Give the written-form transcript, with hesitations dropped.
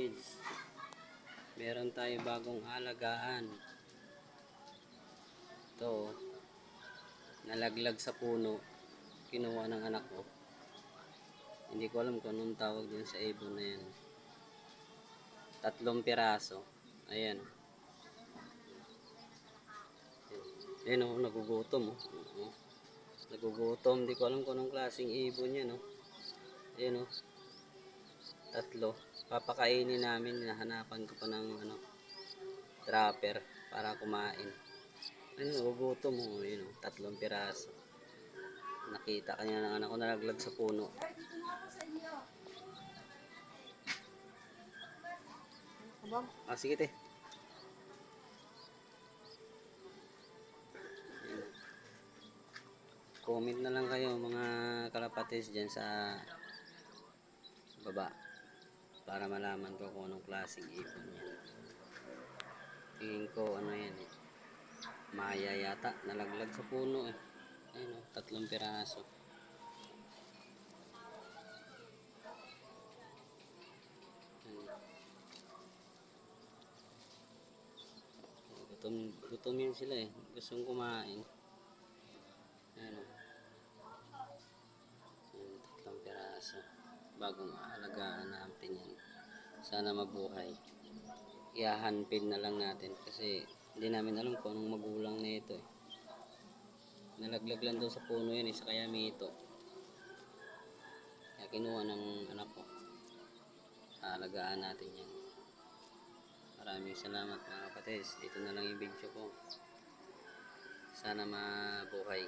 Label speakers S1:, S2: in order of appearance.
S1: kapatids, meron tayo bagong alagaan. Ito, nalaglag sa puno, kinuha ng anak ko. Hindi ko alam kung anong tawag din sa ibon na yan. 3 piraso. Ayan. Ayan o, nagugutom o. Nagugutom, hindi ko alam kung anong klaseng ibon yan o. Ayan o. 3. Papakainin namin, hinahanapan ko pa ng trapper para kumain. Ayun, nagugutom mo. Ayun, 3 piraso. Nakita kanya ng anak ko nalaglag sa puno. Sige te. Ayun. Comment na lang kayo mga kalapatis dyan sa baba para malaman ko kung anong klaseng ibon yan. Tingin ko yan eh. Maya yata, nalaglag sa puno eh. Ayun o, 3 piraso. Gutom yun sila eh. Gustong kumain. Ayun o. Ayun, 3 piraso. Bagong alagaan natin yan. Sana mabuhay. Iahanpin na lang natin kasi hindi namin alam kung anong magulang na ito eh. Nalaglag lang daw sa puno yan eh, sa Kayamito. Kaya kinuha ng anak ko. Alagaan natin yan. Maraming salamat mga kapatid. Dito na lang yung video ko. Sana mabuhay.